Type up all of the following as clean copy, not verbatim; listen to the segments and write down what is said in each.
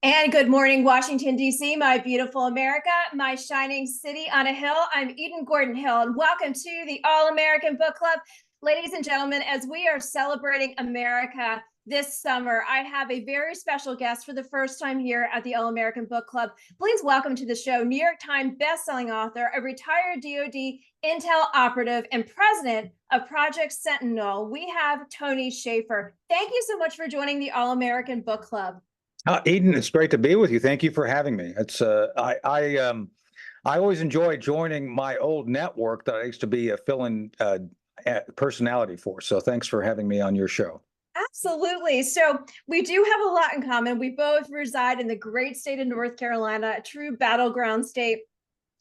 And good morning, Washington, D.C., my beautiful America, my shining city on a hill. I'm Eden Gordon Hill, and welcome to the All-American Book Club. Ladies and gentlemen, as we are celebrating America this summer, I have a very special guest for the first time here at the All-American Book Club. Please welcome to the show New York Times bestselling author, a retired DoD Intel Operative, and president of Project Sentinel. We have Tony Shaffer. Thank you so much for joining the All-American Book Club. Eden, it's great to be with you. Thank you for having me. It's I always enjoy joining my old network that I used to be a fill-in personality for. So thanks for having me on your show. Absolutely. So we do have a lot in common. We both reside in the great state of North Carolina, a true battleground state.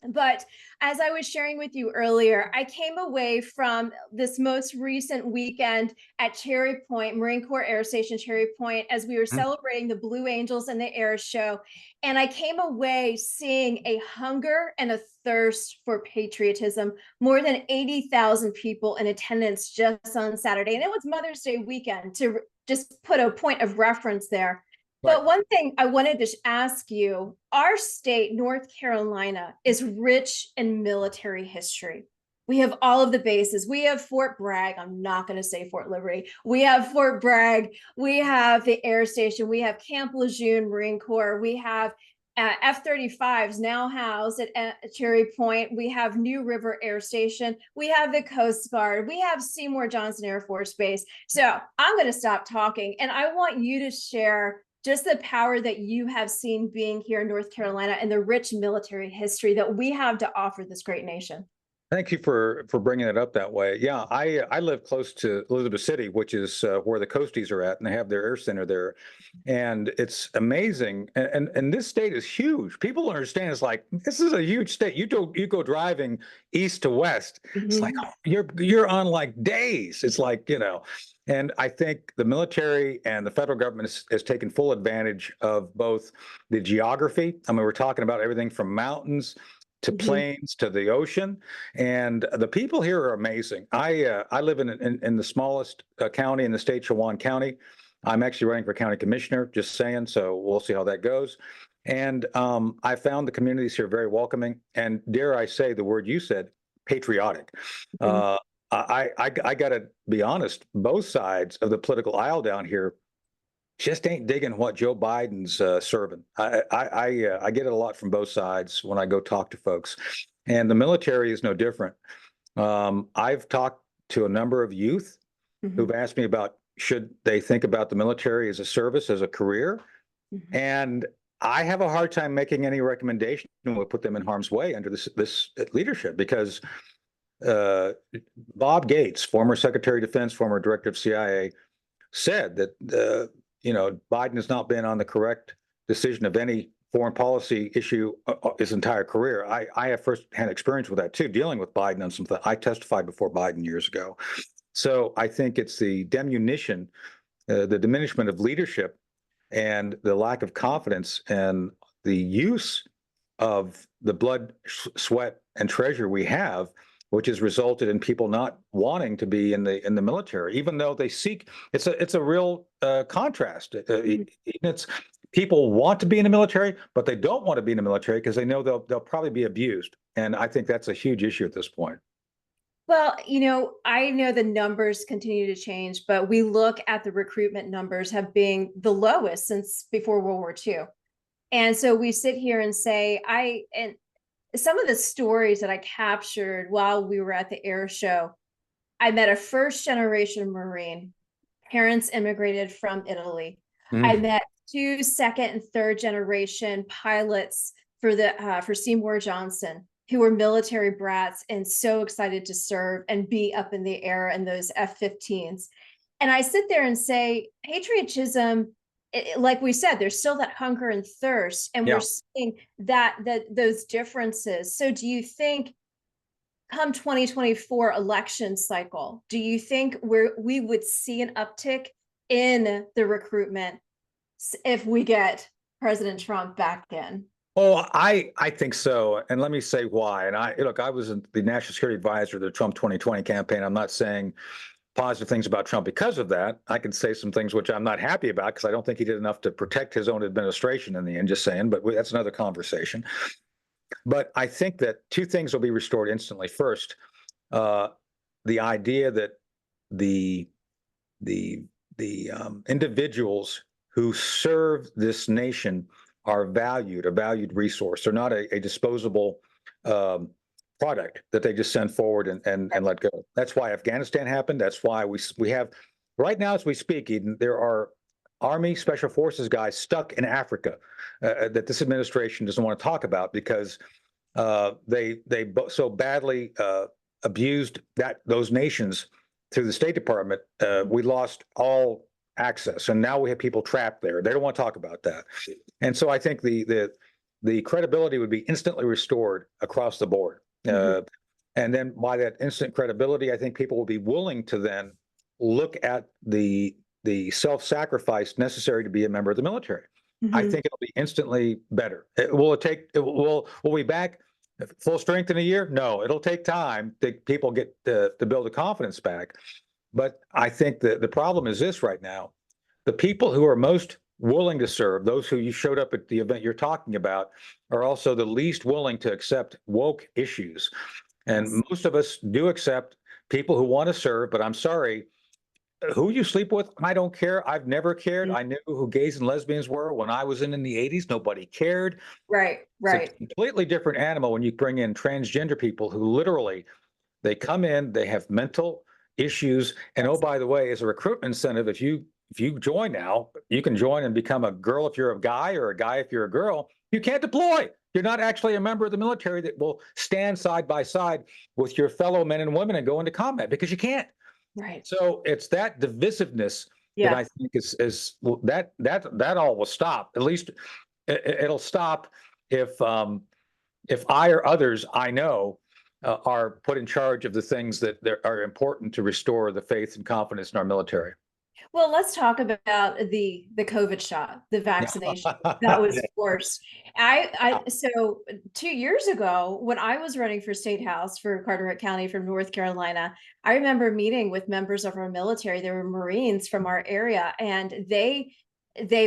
But as I was sharing with you earlier, I came away from this most recent weekend at Cherry Point, Marine Corps Air Station Cherry Point, as we were celebrating the Blue Angels and the Air Show. And I came away seeing a hunger and a thirst for patriotism. More than 80,000 people in attendance just on Saturday. And it was Mother's Day weekend, to just put a point of reference there. But one thing I wanted to ask you, our state, North Carolina, is rich in military history. We have all of the bases. We have Fort Bragg. I'm not going to say Fort Liberty. We have Fort Bragg. We have the Air Station. We have Camp Lejeune Marine Corps. We have F-35s now housed at Cherry Point. We have New River Air Station. We have the Coast Guard. We have Seymour Johnson Air Force Base. So I'm going to stop talking, and I want you to share just the power that you have seen being here in North Carolina and the rich military history that we have to offer this great nation. Thank you for bringing it up that way. Yeah, I live close to Elizabeth City, which is where the Coasties are at, and they have their air center there. And it's amazing. And this state is huge. People don't understand. It's like, this is a huge state. You go driving east to west. It's like, oh, you're on like days. It's like, and I think the military and the federal government has taken full advantage of both the geography. I mean, we're talking about everything from mountains to plains to the ocean, and the people here are amazing. I live in the smallest county in the state, Chowan County. I'm actually running for county commissioner, just saying, so we'll see how that goes. And I found the communities here very welcoming, and dare I say the word you said, patriotic. I got to be honest, both sides of the political aisle down here just ain't digging what Joe Biden's serving. I get it a lot from both sides when I go talk to folks, and the military is no different. I've talked to a number of youth who've asked me about should they think about the military as a service, as a career, and I have a hard time making any recommendation that would put them in harm's way under this leadership, because Bob Gates, former Secretary of Defense, former Director of CIA, said that Biden has not been on the correct decision of any foreign policy issue his entire career. I have firsthand experience with that too, dealing with Biden on something. I testified before Biden years ago. So I think it's the diminution, the diminishment of leadership, and the lack of confidence and the use of the blood, sweat, and treasure we have, which has resulted in people not wanting to be in the military, even though they seek. It's a real contrast. It's people want to be in the military, but they don't want to be in the military because they know they'll probably be abused, and I think that's a huge issue at this point. Well, I know the numbers continue to change, but we look at the recruitment numbers have been the lowest since before World War II, and so we sit here and say, and some of the stories that I captured while we were at the air show, I met a first-generation Marine. Parents immigrated from Italy. I met two second and third generation pilots for Seymour Johnson, who were military brats and so excited to serve and be up in the air in those F-15s. And I sit there and say, patriotism, like we said, there's still that hunger and thirst, and we're seeing that those differences. So do you think come 2024 election cycle, do you think we would see an uptick in the recruitment if we get President Trump back in? Oh, I think so. And let me say why. And I was the national security advisor of the Trump 2020 campaign. I'm not saying positive things about Trump because of that. I can say some things which I'm not happy about because I don't think he did enough to protect his own administration in the end, just saying, but that's another conversation. But I think that two things will be restored instantly. First, the idea that the individuals who serve this nation are a valued resource. They're not a disposable product that they just send forward and let go. That's why Afghanistan happened. That's why we have, right now as we speak, Eden, there are Army Special Forces guys stuck in Africa that this administration doesn't want to talk about because they so badly abused those nations through the State Department. We lost all access, and now we have people trapped there. They don't want to talk about that, and so I think the credibility would be instantly restored across the board. And then by that instant credibility, I think people will be willing to then look at the self-sacrifice necessary to be a member of the military. I think it'll be instantly better. Will we back full strength in a year? No, it'll take time to people get to build the confidence back. But I think the problem is this right now. The people who are most willing to serve, those who you showed up at the event you're talking about, are also the least willing to accept woke issues. And most of us do accept people who want to serve, but I'm sorry, who you sleep with, I don't care. I've never cared. I knew who gays and lesbians were when I was in the 80s. Nobody cared. Right. It's a completely different animal when you bring in transgender people who literally, they come in, they have mental issues. And oh, by the way, as a recruitment incentive, if you join now, you can join and become a girl if you're a guy or a guy if you're a girl. You can't deploy. You're not actually a member of the military that will stand side by side with your fellow men and women and go into combat because you can't. Right. So it's that divisiveness that I think is that all will stop. At least it'll stop if I or others I know are put in charge of the things that are important to restore the faith and confidence in our military. Well, let's talk about the COVID shot, the vaccination that was forced. So 2 years ago, when I was running for state house for Carteret County from North Carolina, I remember meeting with members of our military. There were Marines from our area, and they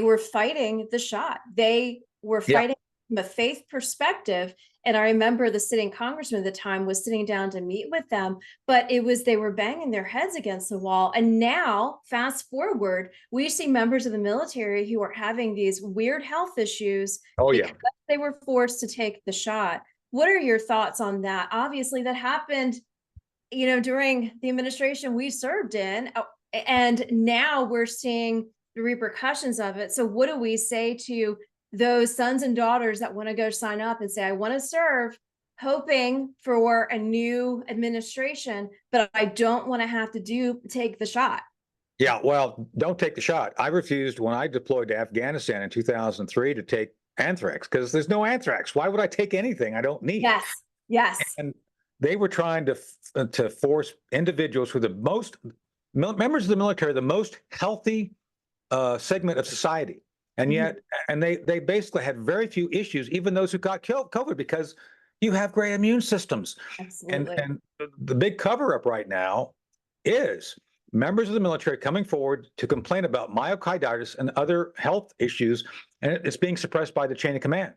were fighting the shot. They were fighting from a faith perspective. And I remember the sitting congressman at the time was sitting down to meet with them, but they were banging their heads against the wall. And now, fast forward, we see members of the military who are having these weird health issues because they were forced to take the shot. What are your thoughts on that? Obviously, that happened, during the administration we served in, and now we're seeing the repercussions of it. So what do we say to those sons and daughters that want to go sign up and say, I want to serve, hoping for a new administration, but I don't want to have to take the shot? Yeah, well, don't take the shot. I refused when I deployed to Afghanistan in 2003 to take anthrax because there's no anthrax. Why would I take anything I don't need? Yes. And they were trying to force individuals who members of the military, the most healthy segment of society. And yet, and they basically had very few issues, even those who got COVID, because you have great immune systems. Absolutely. And the big cover up right now is members of the military coming forward to complain about myocarditis and other health issues, and it's being suppressed by the chain of command.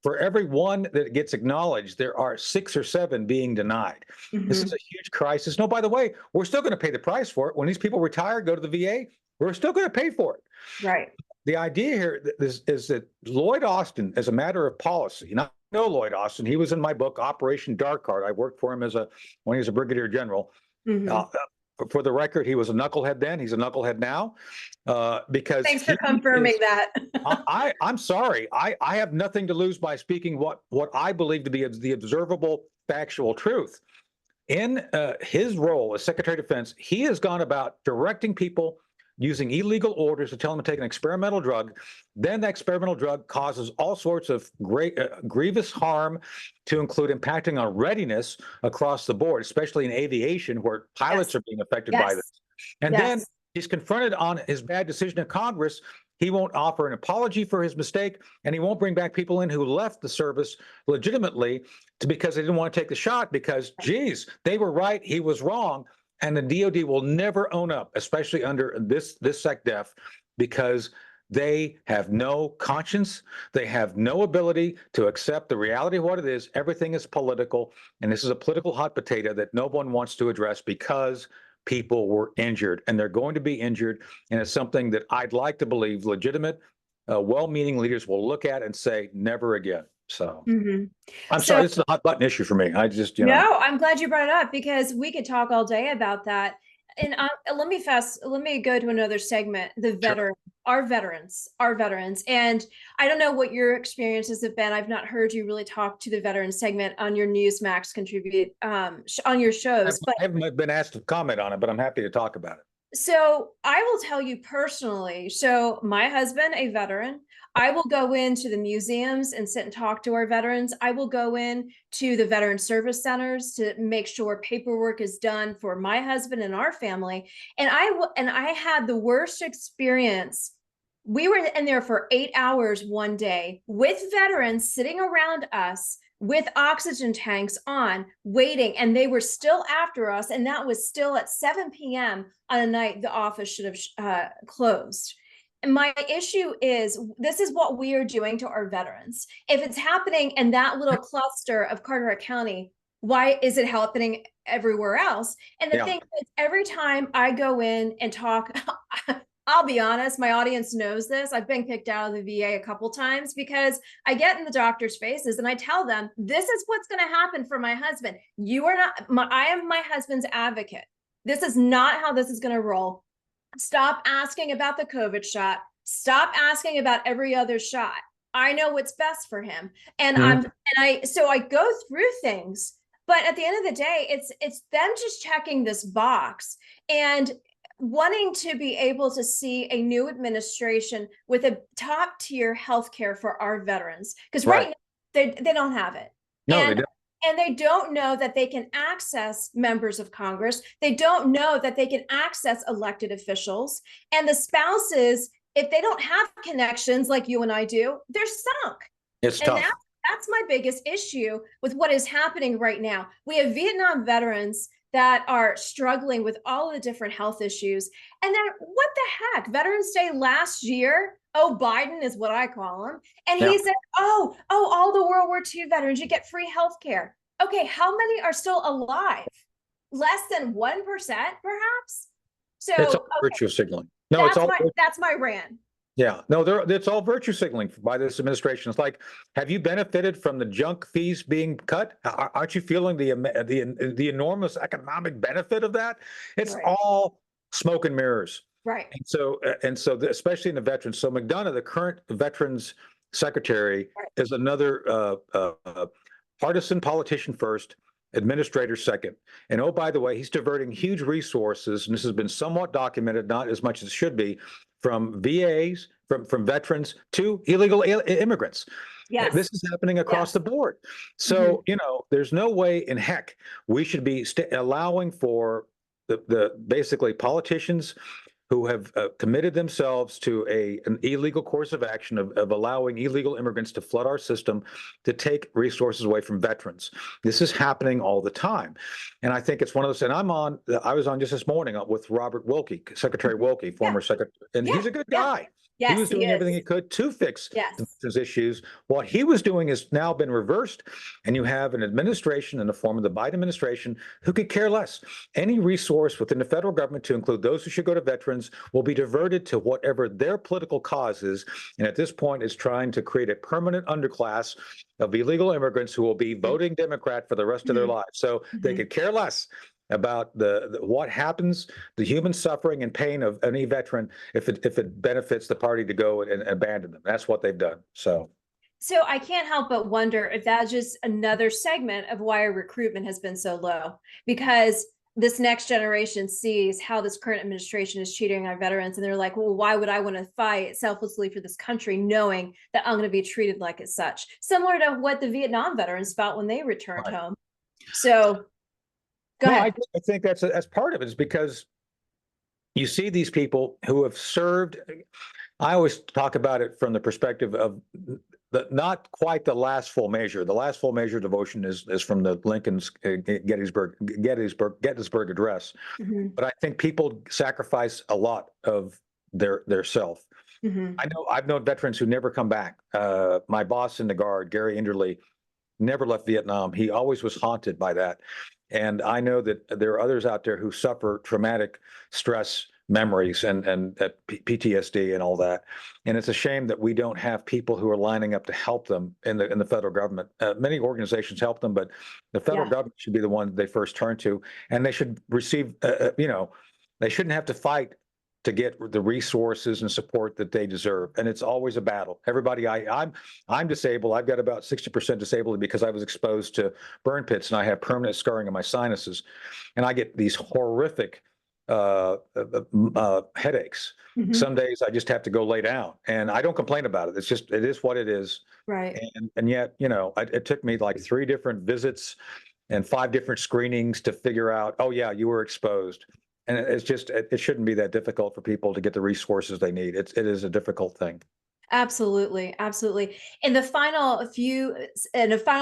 For every one that gets acknowledged, there are 6 or 7 being denied. This is a huge crisis. No, by the way, we're still going to pay the price for it. When these people retire, go to the VA, we're still going to pay for it. Right. The idea here is that Lloyd Austin, as a matter of policy, and I know Lloyd Austin, he was in my book, Operation Dark Heart. I worked for him when he was a brigadier general. For the record, he was a knucklehead then. He's a knucklehead now. Because thanks for confirming that. I'm sorry. I have nothing to lose by speaking what I believe to be the observable factual truth. In his role as Secretary of Defense, he has gone about directing people using illegal orders to tell them to take an experimental drug. Then that experimental drug causes all sorts of grievous harm, to include impacting on readiness across the board, especially in aviation, where pilots are being affected by this. And then he's confronted on his bad decision in Congress. He won't offer an apology for his mistake, and he won't bring back people in who left the service legitimately because they didn't want to take the shot because, geez, they were right, he was wrong. And the DoD will never own up, especially under this SecDef, because they have no conscience. They have no ability to accept the reality of what it is. Everything is political, and this is a political hot potato that no one wants to address because people were injured, and they're going to be injured. And it's something that I'd like to believe legitimate, well-meaning leaders will look at and say, never again. So I'm So sorry, this is a hot button issue for me. I just, no, I'm glad you brought it up because we could talk all day about that. And let me go to another segment, the veteran, our veterans. And I don't know what your experiences have been. I've not heard you really talk to the veteran segment on your Newsmax contribute on your shows, but I haven't been asked to comment on it, but I'm happy to talk about it. so I will tell you personally. So my husband, a veteran, I will go into the museums and sit and talk to our veterans. I will go in to the veteran service centers to make sure paperwork is done for my husband and our family. And I had the worst experience. We were in there for 8 hours one day with veterans sitting around us with oxygen tanks on, waiting, and they were still after us. And that was still at 7 p.m. on a night the office should have closed. And my issue is this is what we are doing to our veterans. If it's happening in that little cluster of Carteret County, why is it happening everywhere else? And the thing is, every time I go in and talk, I'll be honest, my audience knows this. I've been kicked out of the VA a couple times because I get in the doctor's faces and I tell them, this is what's going to happen for my husband. You are not, I am my husband's advocate. This is not how this is going to roll. Stop asking about the COVID shot. Stop asking about every other shot. I know what's best for him. And so I go through things, but at the end of the day, it's them just checking this box and wanting to be able to see a new administration with a top tier healthcare for our veterans. Because right now they don't have it. No, they don't. And they don't know that they can access members of Congress. They don't know that they can access elected officials. And the spouses, if they don't have connections like you and I do, they're sunk. It's tough. That's my biggest issue with what is happening right now. We have Vietnam veterans that are struggling with all of the different health issues. And then what the heck? Veterans Day last year, oh, Biden is what I call him. And he said, oh, all the World War II veterans, you get free health care. Okay, how many are still alive? Less than 1%, perhaps? So it's all virtue signaling. No, that's my rant. Yeah, no, it's all virtue signaling by this administration. It's like, have you benefited from the junk fees being cut? Aren't you feeling the enormous economic benefit of that? It's all smoke and mirrors. Right. And so especially in the veterans. So McDonough, the current veterans secretary, is another partisan politician first, administrator second. And oh, by the way, he's diverting huge resources, and this has been somewhat documented, not as much as it should be, from VAs, from veterans to illegal immigrants. Yes. This is happening across the board. So, there's no way in heck we should be allowing for the basically politicians who have committed themselves to an illegal course of action of allowing illegal immigrants to flood our system to take resources away from veterans. This is happening all the time. And I think it's one of those, and I was on just this morning with Robert Wilkie, Secretary Wilkie, former secretary, and he's a good guy. Yes, he was doing everything he could to fix those issues. What he was doing has now been reversed, and you have an administration in the form of the Biden administration who could care less. Any resource within the federal government, to include those who should go to veterans, will be diverted to whatever their political cause is. And at this point, is trying to create a permanent underclass of illegal immigrants who will be voting Democrat for the rest of their lives. So they could care less about what happens, the human suffering and pain of any veteran if it benefits the party to go and abandon them. That's what they've done. So I can't help but wonder if that's just another segment of why our recruitment has been so low, because this next generation sees how this current administration is cheating our veterans, and they're like, well, why would I want to fight selflessly for this country knowing that I'm going to be treated like as such? Similar to what the Vietnam veterans felt when they returned home. So go ahead. I think that's part of it, is because you see these people who have served. I always talk about it from the perspective of not quite the last full measure. The last full measure devotion is from the Lincoln's Gettysburg Address. Mhm. But I think people sacrifice a lot of their self. Mhm. I've known veterans who never come back. My boss in the Guard, Gary Enderly, never left Vietnam. He always was haunted by that. And I know that there are others out there who suffer traumatic stress memories and PTSD and all that. And it's a shame that we don't have people who are lining up to help them in the federal government. Many organizations help them, but the federal Yeah. government should be the one they first turn to, and they should receive, they shouldn't have to fight to get the resources and support that they deserve. And it's always a battle. Everybody, I'm disabled. I've got about 60% disabled because I was exposed to burn pits and I have permanent scarring in my sinuses. And I get these horrific headaches. Mhm. Some days I just have to go lay down, and I don't complain about it. It is what it is. Right. And yet, it took me like 3 different visits and 5 different screenings to figure out, oh yeah, you were exposed. And it shouldn't be that difficult for people to get the resources they need. It is a difficult thing. Absolutely, absolutely. In the final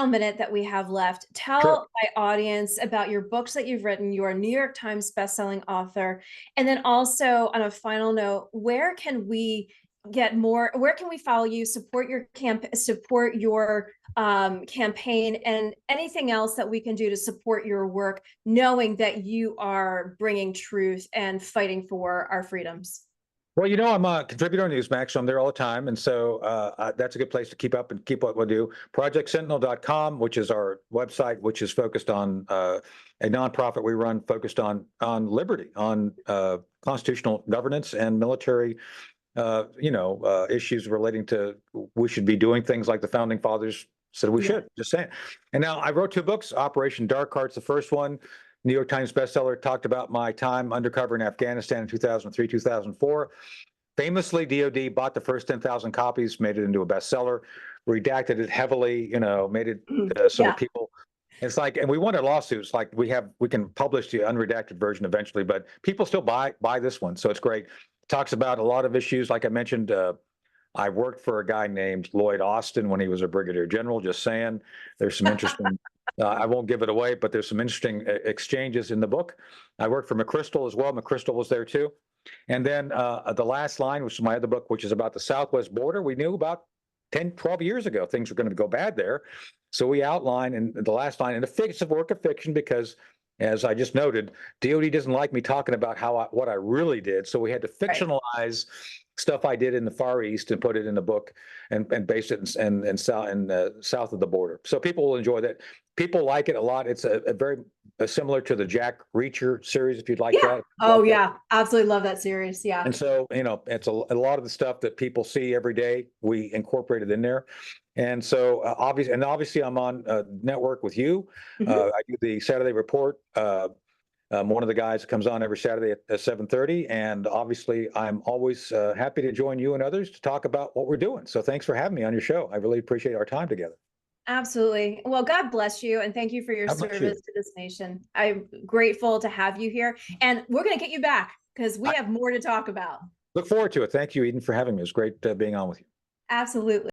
minute that we have left, Sure. tell my audience about your books that you've written. You're a New York Times bestselling author. And then also on a final note, where can we follow you, support your campaign, and anything else that we can do to support your work, knowing that you are bringing truth and fighting for our freedoms? Well, I'm a contributor on Newsmax, so I'm there all the time. And so that's a good place to keep up and keep what we do. ProjectSentinel.com, which is our website, which is focused on a nonprofit we run focused on liberty, on constitutional governance and military issues relating to we should be doing things like the founding fathers said we should, just saying. And now I wrote 2 books. Operation Dark Heart's the first one, New York Times bestseller, talked about my time undercover in Afghanistan in 2003, 2004. Famously, DoD bought the first 10,000 copies, made it into a bestseller, redacted it heavily, made it so that people, it's like, and we wanted lawsuits, like we can publish the unredacted version eventually, but people still buy this one. So it's great. Talks about a lot of issues. Like I mentioned, I worked for a guy named Lloyd Austin when he was a brigadier general, just saying. There's some interesting, I won't give it away, but there's some interesting exchanges in the book. I worked for McChrystal as well. McChrystal was there too. And then the last line, which is my other book, which is about the Southwest border. We knew about 10, 12 years ago, things were going to go bad there. So we outline in the last line, and it's a work of fiction because, as I just noted, DoD doesn't like me talking about what I really did. So we had to fictionalize stuff I did in the Far East and put it in the book and base it in south of the border. So people will enjoy that. People like it a lot. It's a very similar to the Jack Reacher series, if you'd like that. Oh yeah, absolutely love that series. Yeah. And so, it's a lot of the stuff that people see every day, we incorporated in there. And so obviously I'm on network with you. I do the Saturday Report. I'm one of the guys that comes on every Saturday at 7:30. And obviously I'm always happy to join you and others to talk about what we're doing. So thanks for having me on your show. I really appreciate our time together. Absolutely. Well, God bless you, and thank you for your How about you? service to this nation. I'm grateful to have you here, and we're going to get you back because we have more to talk about. Look forward to it. Thank you, Eden, for having me. It was great being on with you. Absolutely.